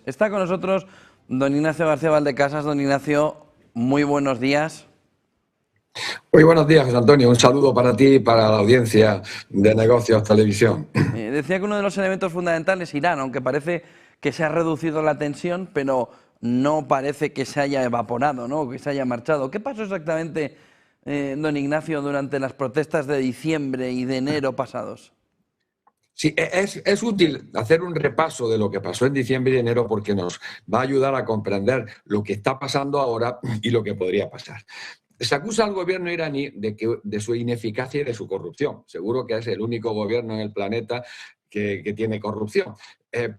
Está con nosotros don Ignacio García Valdecasas. Don Ignacio, muy buenos días. Muy buenos días, José Antonio. Un saludo para ti y para la audiencia de Negocios Televisión. Decía que uno de los elementos fundamentales es Irán, aunque parece que se ha reducido la tensión, pero no parece que se haya evaporado, ¿no? Que se haya marchado. ¿Qué pasó exactamente, don Ignacio, durante las protestas de diciembre y de enero pasados? Sí, es útil hacer un repaso de lo que pasó en diciembre y enero porque nos va a ayudar a comprender lo que está pasando ahora y lo que podría pasar. Se acusa al gobierno iraní de su ineficacia y de su corrupción. Seguro que es el único gobierno en el planeta que tiene corrupción.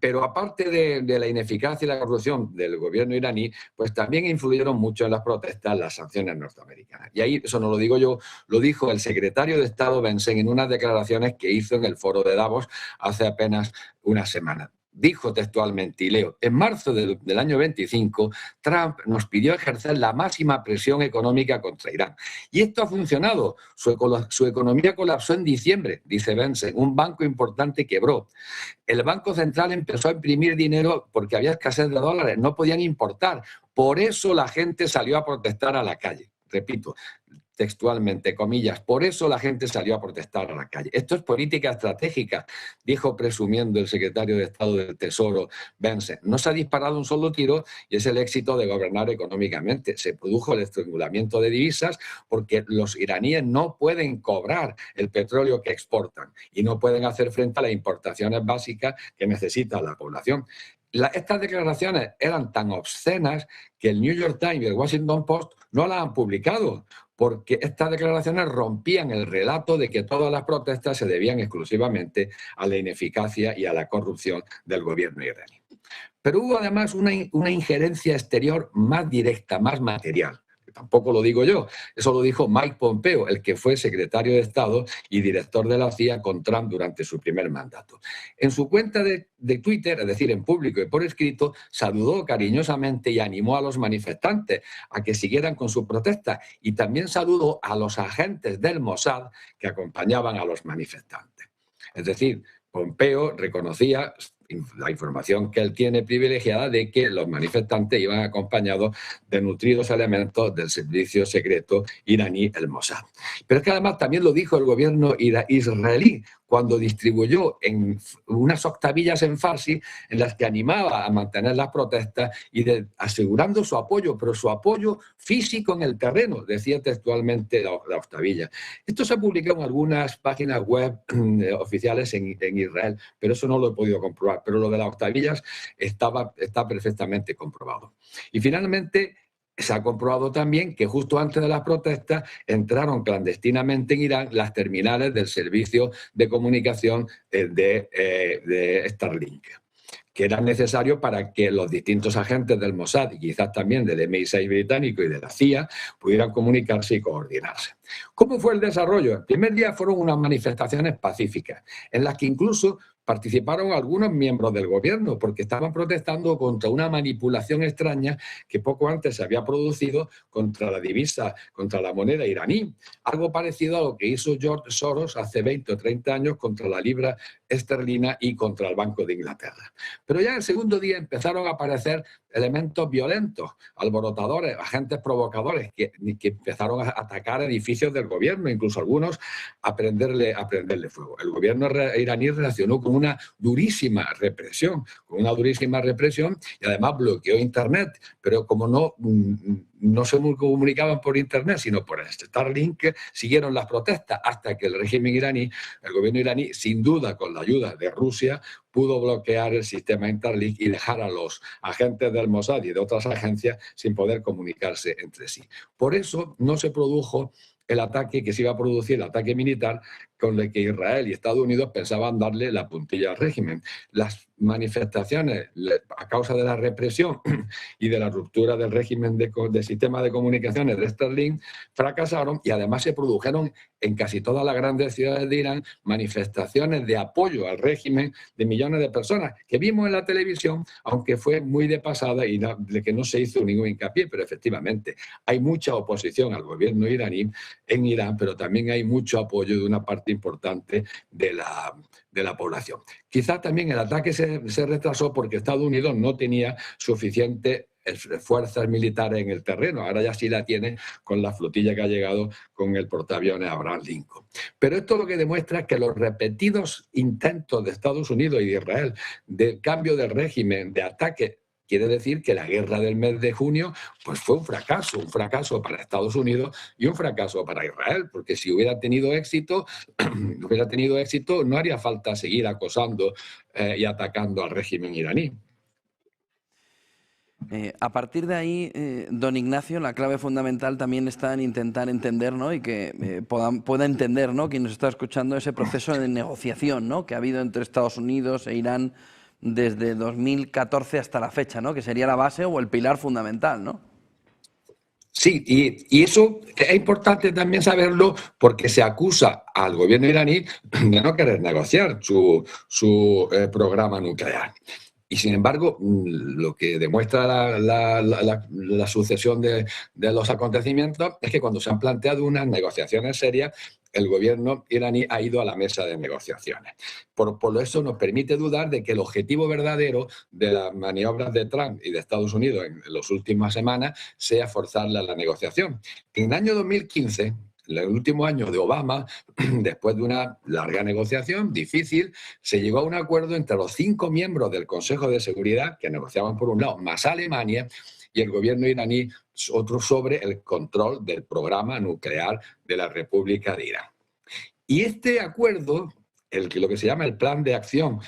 Pero aparte de la ineficacia y la corrupción del gobierno iraní, pues también influyeron mucho en las protestas las sanciones norteamericanas. Y ahí, eso no lo digo yo, lo dijo el secretario de Estado Blinken en unas declaraciones que hizo en el foro de Davos hace apenas una semana. Dijo textualmente, y leo, en marzo del año 25, Trump nos pidió ejercer la máxima presión económica contra Irán. Y esto ha funcionado. Su economía colapsó en diciembre, dice Blinken. Un banco importante quebró. El Banco Central empezó a imprimir dinero porque había escasez de dólares, no podían importar. Por eso la gente salió a protestar a la calle. Repito, textualmente, comillas, por eso la gente salió a protestar a la calle. Esto es política estratégica, dijo presumiendo el secretario de Estado del Tesoro, Blinken. No se ha disparado un solo tiro y es el éxito de gobernar económicamente. Se produjo el estrangulamiento de divisas porque los iraníes no pueden cobrar el petróleo que exportan y no pueden hacer frente a las importaciones básicas que necesita la población. Estas declaraciones eran tan obscenas que el New York Times y el Washington Post no las han publicado, porque estas declaraciones rompían el relato de que todas las protestas se debían exclusivamente a la ineficacia y a la corrupción del gobierno iraní. Pero hubo además una injerencia exterior más directa, más material. Tampoco lo digo yo, eso lo dijo Mike Pompeo, el que fue secretario de Estado y director de la CIA con Trump durante su primer mandato. En su cuenta de Twitter, es decir, en público y por escrito, saludó cariñosamente y animó a los manifestantes a que siguieran con su protesta y también saludó a los agentes del Mossad que acompañaban a los manifestantes. Es decir, Pompeo reconocía la información que él tiene privilegiada de que los manifestantes iban acompañados de nutridos elementos del servicio secreto iraní, el Mossad. Pero es que además también lo dijo el gobierno israelí cuando distribuyó en unas octavillas en farsi en las que animaba a mantener las protestas y asegurando su apoyo, pero su apoyo físico en el terreno, decía textualmente la octavilla. Esto se ha publicado en algunas páginas web oficiales en Israel, pero eso no lo he podido comprobar. Pero lo de las octavillas está perfectamente comprobado. Y finalmente, se ha comprobado también que justo antes de las protestas entraron clandestinamente en Irán las terminales del servicio de comunicación de Starlink, que eran necesarios para que los distintos agentes del Mossad y quizás también del MI6 británico y de la CIA pudieran comunicarse y coordinarse. ¿Cómo fue el desarrollo? El primer día fueron unas manifestaciones pacíficas, en las que incluso participaron algunos miembros del gobierno porque estaban protestando contra una manipulación extraña que poco antes se había producido contra la divisa, contra la moneda iraní. Algo parecido a lo que hizo George Soros hace 20 o 30 años contra la libra esterlina y contra el Banco de Inglaterra. Pero ya en el segundo día empezaron a aparecer elementos violentos, alborotadores, agentes provocadores que empezaron a atacar edificios del gobierno, incluso algunos a prenderle fuego. El gobierno iraní reaccionó con una durísima represión, y además bloqueó Internet, pero como no se comunicaban por Internet, sino por Starlink, siguieron las protestas hasta que el régimen iraní, el gobierno iraní, sin duda con la ayuda de Rusia, pudo bloquear el sistema Starlink y dejar a los agentes del Mossad y de otras agencias sin poder comunicarse entre sí. Por eso no se produjo el ataque que se iba a producir, el ataque militar, con el que Israel y Estados Unidos pensaban darle la puntilla al régimen. Las manifestaciones, a causa de la represión y de la ruptura del régimen de sistema de comunicaciones de Starlink, fracasaron y además se produjeron en casi todas las grandes ciudades de Irán manifestaciones de apoyo al régimen de millones de personas que vimos en la televisión, aunque fue muy de pasada y de que no se hizo ningún hincapié, pero efectivamente hay mucha oposición al gobierno iraní en Irán, pero también hay mucho apoyo de una parte parte importante de la población. Quizás también el ataque se retrasó porque Estados Unidos no tenía suficiente fuerzas militares en el terreno. Ahora ya sí la tiene con la flotilla que ha llegado con el portaaviones Abraham Lincoln. Pero esto lo que demuestra es que los repetidos intentos de Estados Unidos y de Israel de cambio de régimen, de ataque, quiere decir que la guerra del mes de junio pues fue un fracaso para Estados Unidos y un fracaso para Israel, porque si hubiera tenido éxito, no haría falta seguir acosando y atacando al régimen iraní. A partir de ahí, don Ignacio, la clave fundamental también está en intentar entender, ¿no? Y que pueda entender, ¿no?, quien nos está escuchando, ese proceso de negociación, ¿no?, que ha habido entre Estados Unidos e Irán desde 2014 hasta la fecha, ¿no?, que sería la base o el pilar fundamental, ¿no? Sí, y eso es importante también saberlo porque se acusa al gobierno iraní de no querer negociar su programa nuclear. Y sin embargo, lo que demuestra la sucesión de los acontecimientos es que cuando se han planteado unas negociaciones serias, el gobierno iraní ha ido a la mesa de negociaciones. Por eso nos permite dudar de que el objetivo verdadero de las maniobras de Trump y de Estados Unidos en las últimas semanas sea forzarla a la negociación. En el año 2015, el último año de Obama, después de una larga negociación difícil, se llegó a un acuerdo entre los 5 miembros del Consejo de Seguridad, que negociaban por un lado, más Alemania, y el gobierno iraní, otro, sobre el control del programa nuclear de la República de Irán. Y este acuerdo, lo que se llama el Plan de Acción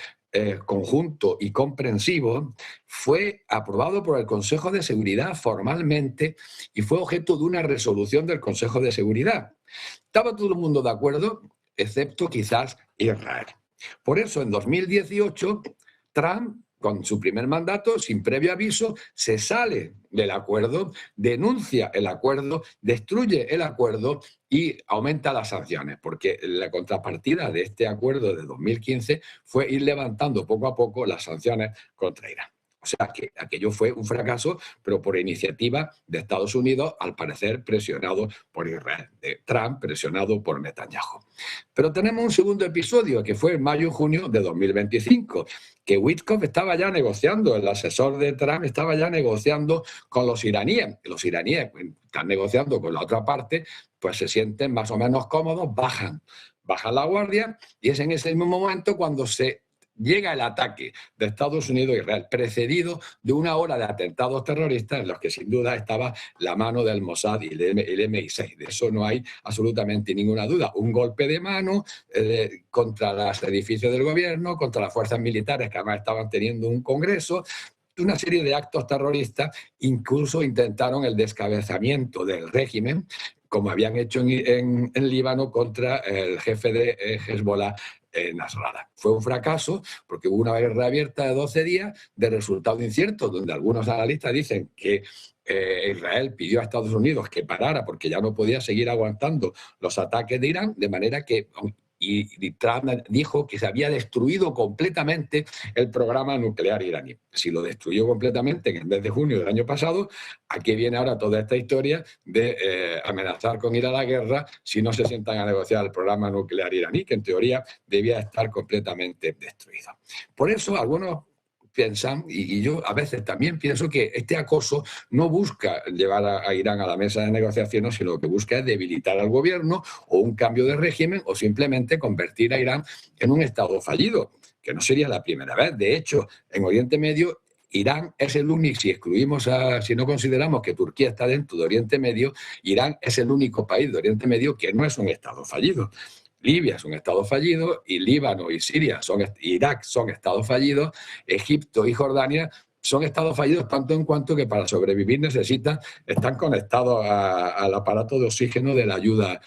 conjunto y comprensivo, fue aprobado por el Consejo de Seguridad formalmente y fue objeto de una resolución del Consejo de Seguridad. Estaba todo el mundo de acuerdo, excepto quizás Israel. Por eso, en 2018, Trump, con su primer mandato, sin previo aviso, se sale del acuerdo, denuncia el acuerdo, destruye el acuerdo y aumenta las sanciones, porque la contrapartida de este acuerdo de 2015 fue ir levantando poco a poco las sanciones contra Irán. O sea que aquello fue un fracaso, pero por iniciativa de Estados Unidos, al parecer presionado por Israel, de Trump presionado por Netanyahu. Pero tenemos un segundo episodio, que fue en mayo y junio de 2025, que Witkoff estaba ya negociando, el asesor de Trump estaba ya negociando con los iraníes. Los iraníes están negociando con la otra parte, pues se sienten más o menos cómodos, bajan la guardia, y es en ese mismo momento cuando se llega el ataque de Estados Unidos a Israel, precedido de una hora de atentados terroristas en los que sin duda estaba la mano del Mossad y el MI6. De eso no hay absolutamente ninguna duda. Un golpe de mano contra los edificios del gobierno, contra las fuerzas militares que además estaban teniendo un congreso, una serie de actos terroristas. Incluso intentaron el descabezamiento del régimen, como habían hecho en Líbano contra el jefe de Hezbollah, Nasrallah. Fue un fracaso porque hubo una guerra abierta de 12 días de resultado incierto, donde algunos analistas dicen que Israel pidió a Estados Unidos que parara porque ya no podía seguir aguantando los ataques de Irán, de manera que... Y Trump dijo que se había destruido completamente el programa nuclear iraní. Si lo destruyó completamente en el mes de junio del año pasado, ¿a qué viene ahora toda esta historia de amenazar con ir a la guerra si no se sientan a negociar el programa nuclear iraní, que en teoría debía estar completamente destruido? Por eso algunos piensan, y yo a veces también pienso, que este acoso no busca llevar a Irán a la mesa de negociaciones, sino lo que busca es debilitar al gobierno o un cambio de régimen o simplemente convertir a Irán en un Estado fallido, que no sería la primera vez. De hecho, en Oriente Medio, Irán es el único, si no consideramos que Turquía está dentro de Oriente Medio, Irán es el único país de Oriente Medio que no es un Estado fallido. Libia es un Estado fallido, y Líbano y Siria Irak son Estados fallidos, Egipto y Jordania son Estados fallidos, tanto en cuanto que para sobrevivir están conectados al aparato de oxígeno de la ayuda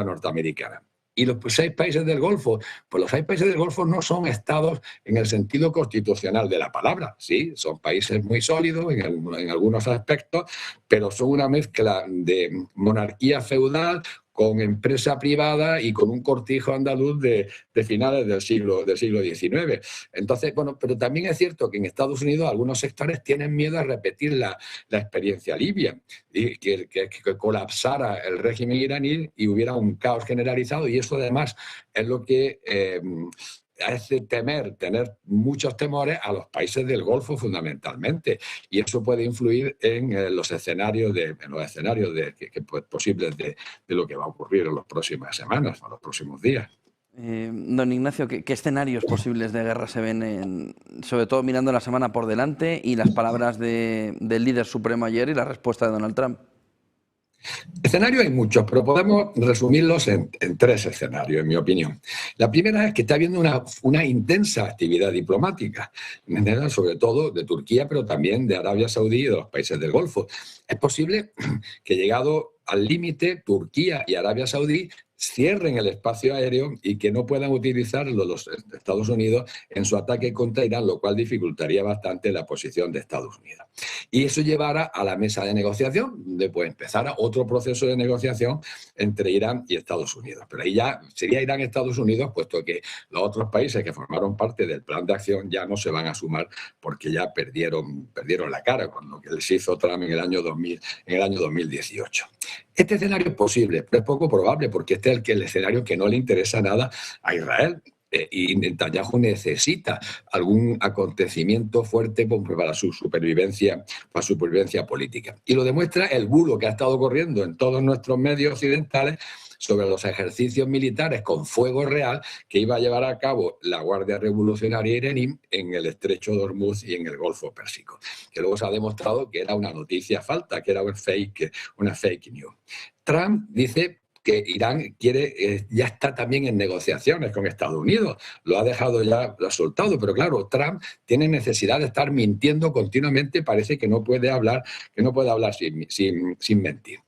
norteamericana. Y los 6 países del Golfo, pues los 6 países del Golfo no son estados en el sentido constitucional de la palabra. Sí, son países muy sólidos en algunos aspectos, pero son una mezcla de monarquía feudal con empresa privada y con un cortijo andaluz de finales del siglo XIX. Entonces, bueno, pero también es cierto que en Estados Unidos algunos sectores tienen miedo a repetir la experiencia libia y que colapsara el régimen iraní y hubiera un caos generalizado, y eso además es lo que hace tener muchos temores a los países del Golfo fundamentalmente, y eso puede influir en los escenarios posibles de lo que va a ocurrir en las próximas semanas o en los próximos días. Don Ignacio, ¿qué escenarios posibles de guerra se ven, sobre todo mirando la semana por delante y las palabras del líder supremo ayer y la respuesta de Donald Trump? Escenarios hay muchos, pero podemos resumirlos en 3 escenarios, en mi opinión. La primera es que está habiendo una intensa actividad diplomática, sobre todo de Turquía, pero también de Arabia Saudí y de los países del Golfo. Es posible que, llegado al límite, Turquía y Arabia Saudí cierren el espacio aéreo y que no puedan utilizarlo los Estados Unidos en su ataque contra Irán, lo cual dificultaría bastante la posición de Estados Unidos. Y eso llevará a la mesa de negociación, donde pues empezará otro proceso de negociación entre Irán y Estados Unidos. Pero ahí ya sería Irán y Estados Unidos, puesto que los otros países que formaron parte del plan de acción ya no se van a sumar porque ya perdieron la cara con lo que les hizo Trump en el año 2018. Este escenario es posible, pero es poco probable porque este es el escenario que no le interesa nada a Israel. Y Netanyahu necesita algún acontecimiento fuerte para su supervivencia política. Y lo demuestra el bulo que ha estado corriendo en todos nuestros medios occidentales sobre los ejercicios militares con fuego real que iba a llevar a cabo la Guardia Revolucionaria iraní en el Estrecho de Hormuz y en el Golfo Pérsico, que luego se ha demostrado que era una noticia falsa, que era una fake news. Trump dice que Irán ya está también en negociaciones con Estados Unidos, lo ha dejado ya, lo ha soltado, pero claro, Trump tiene necesidad de estar mintiendo continuamente, parece que no puede hablar sin mentir.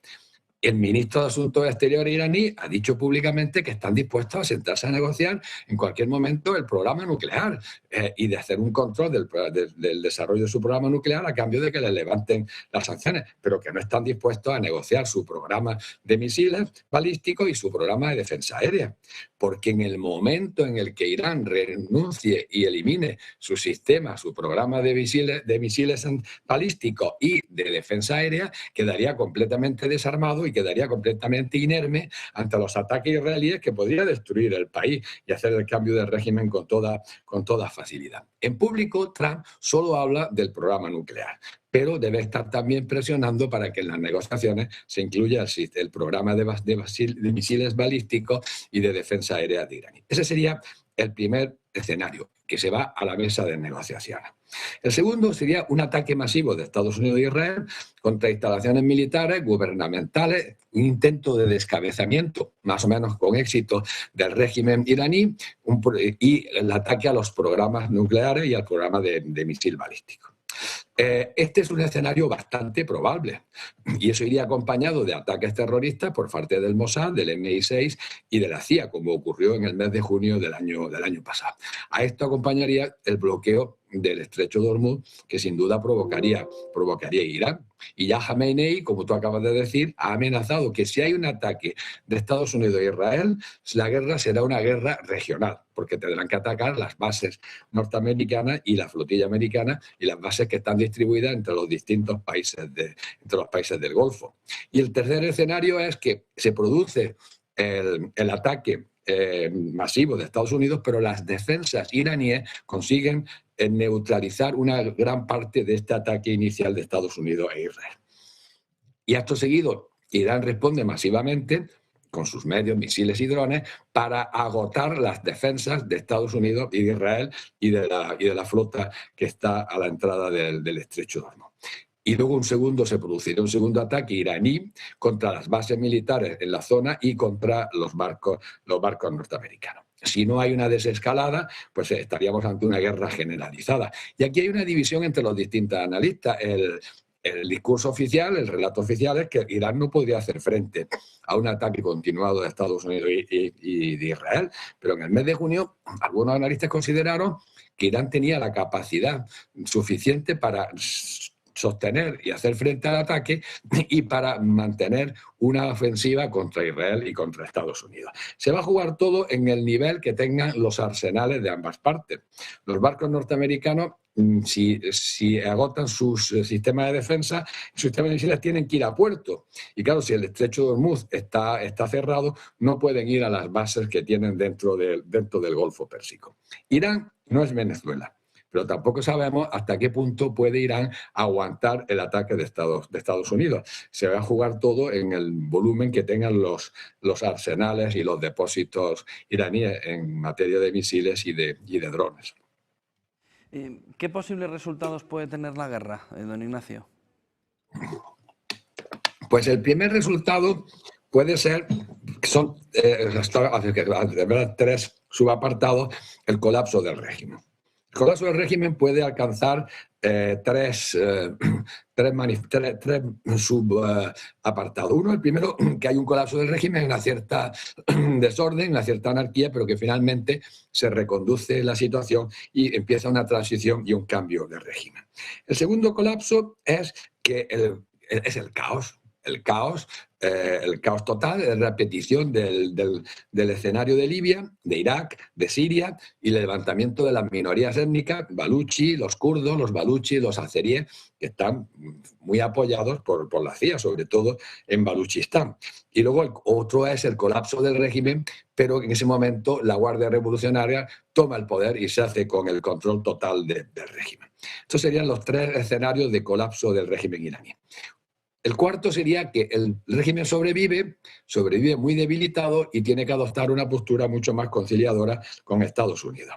El ministro de Asuntos Exteriores iraní ha dicho públicamente que están dispuestos a sentarse a negociar en cualquier momento el programa nuclear y de hacer un control del desarrollo de su programa nuclear a cambio de que le levanten las sanciones, pero que no están dispuestos a negociar su programa de misiles balísticos y su programa de defensa aérea. Porque en el momento en el que Irán renuncie y elimine su sistema, su programa de misiles balísticos y de defensa aérea, quedaría completamente desarmado y quedaría completamente inerme ante los ataques israelíes, que podría destruir el país y hacer el cambio de régimen con toda facilidad. En público, Trump solo habla del programa nuclear, pero debe estar también presionando para que en las negociaciones se incluya el programa de misiles balísticos y de defensa aérea de Irán. Ese sería el primer escenario, que se va a la mesa de negociaciones. El segundo sería un ataque masivo de Estados Unidos e Israel contra instalaciones militares, gubernamentales, un intento de descabezamiento, más o menos con éxito, del régimen iraní y el ataque a los programas nucleares y al programa de misil balístico. Este es un escenario bastante probable y eso iría acompañado de ataques terroristas por parte del Mossad, del MI6 y de la CIA, como ocurrió en el mes de junio del año pasado. A esto acompañaría el bloqueo del Estrecho de Hormuz, que sin duda provocaría Irán. Y ya Khamenei, como tú acabas de decir, ha amenazado que si hay un ataque de Estados Unidos e Israel, la guerra será una guerra regional, porque tendrán que atacar las bases norteamericanas y la flotilla americana y las bases que están distribuidas entre los distintos países entre los países del Golfo. Y el tercer escenario es que se produce el ataque masivo de Estados Unidos, pero las defensas iraníes consiguen neutralizar una gran parte de este ataque inicial de Estados Unidos e Israel. Y acto seguido, Irán responde masivamente con sus medios, misiles y drones, para agotar las defensas de Estados Unidos y de Israel y de la flota que está a la entrada del Estrecho de Hormuz. Y luego se producirá un segundo ataque iraní contra las bases militares en la zona y contra los barcos norteamericanos. Si no hay una desescalada, pues estaríamos ante una guerra generalizada. Y aquí hay una división entre los distintos analistas. El discurso oficial, el relato oficial es que Irán no podría hacer frente a un ataque continuado de Estados Unidos y de Israel. Pero en el mes de junio, algunos analistas consideraron que Irán tenía la capacidad suficiente para sostener y hacer frente al ataque y para mantener una ofensiva contra Israel y contra Estados Unidos. Se va a jugar todo en el nivel que tengan los arsenales de ambas partes. Los barcos norteamericanos, si agotan sus sistemas de defensa, sus sistemas de misiles tienen que ir a puerto. Y claro, si el estrecho de Hormuz está cerrado, no pueden ir a las bases que tienen dentro del Golfo Pérsico. Irán no es Venezuela, pero tampoco sabemos hasta qué punto puede Irán aguantar el ataque de Estados Unidos. Se va a jugar todo en el volumen que tengan los arsenales y los depósitos iraníes en materia de misiles y de drones. ¿Qué posibles resultados puede tener la guerra, don Ignacio? Pues el primer resultado puede ser, son tres subapartados, el colapso del régimen. El colapso del régimen puede alcanzar tres subapartados. Uno, el primero, que hay un colapso del régimen, una cierta desorden, una cierta anarquía, pero que finalmente se reconduce la situación y empieza una transición y un cambio de régimen. El segundo colapso es que es el caos. El caos total, es repetición del escenario de Libia, de Irak, de Siria y el levantamiento de las minorías étnicas, baluchi, los kurdos, los baluchi, los azeríes, que están muy apoyados por la CIA, sobre todo en Baluchistán. Y luego el otro es el colapso del régimen, pero en ese momento la Guardia Revolucionaria toma el poder y se hace con el control total del régimen. Estos serían los tres escenarios de colapso del régimen iraní. El cuarto sería que el régimen sobrevive muy debilitado y tiene que adoptar una postura mucho más conciliadora con Estados Unidos.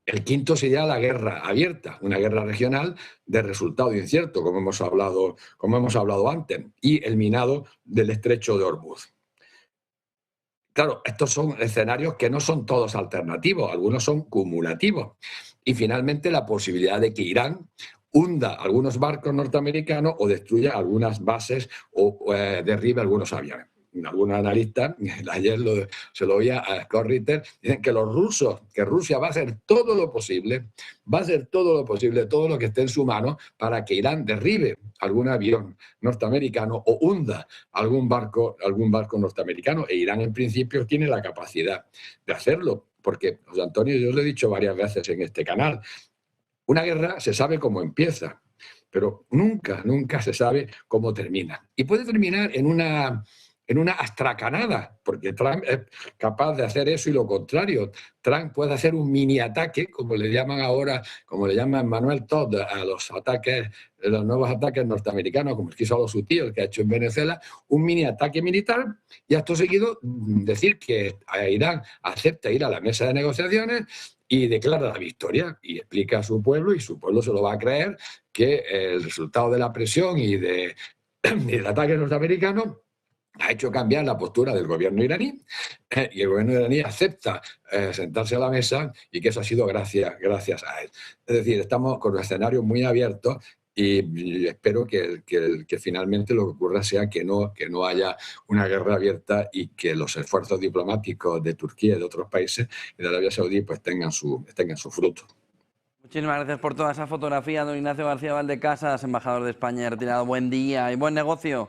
El quinto sería la guerra abierta, una guerra regional de resultado incierto, como hemos hablado antes, y el minado del estrecho de Hormuz. Claro, estos son escenarios que no son todos alternativos, algunos son cumulativos. Y finalmente la posibilidad de que Irán hunda algunos barcos norteamericanos o destruya algunas bases o derribe algunos aviones. Algunos analistas, ayer se lo oía a Scott Ritter, dicen que Rusia va a hacer todo lo posible, todo lo que esté en su mano para que Irán derribe algún avión norteamericano o hunda algún barco norteamericano. E Irán en principio tiene la capacidad de hacerlo, porque, José Antonio, yo lo he dicho varias veces en este canal, una guerra se sabe cómo empieza, pero nunca se sabe cómo termina. Y puede terminar en una astracanada, porque Trump es capaz de hacer eso y lo contrario. Trump puede hacer un mini ataque, como le llaman ahora, como le llama Manuel Todd a los nuevos ataques norteamericanos, como el que hizo a su tío, el que ha hecho en Venezuela, un mini ataque militar, y acto seguido decir que Irán acepta ir a la mesa de negociaciones y declara la victoria y explica a su pueblo, y su pueblo se lo va a creer, que el resultado de la presión y del ataque norteamericano ha hecho cambiar la postura del gobierno iraní, y el gobierno iraní acepta sentarse a la mesa, y que eso ha sido gracias a él. Es decir, estamos con un escenario muy abierto y espero que finalmente lo que ocurra sea que no haya una guerra abierta y que los esfuerzos diplomáticos de Turquía y de otros países y de Arabia Saudí pues tengan su fruto. Muchísimas gracias por toda esa fotografía, don Ignacio García Valdecasas, embajador de España retirado. Buen día y buen negocio.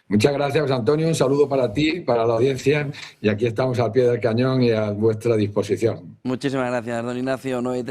Muchas gracias, José Antonio. Un saludo para ti, para la audiencia, y aquí estamos al pie del cañón y a vuestra disposición. Muchísimas gracias, don Ignacio.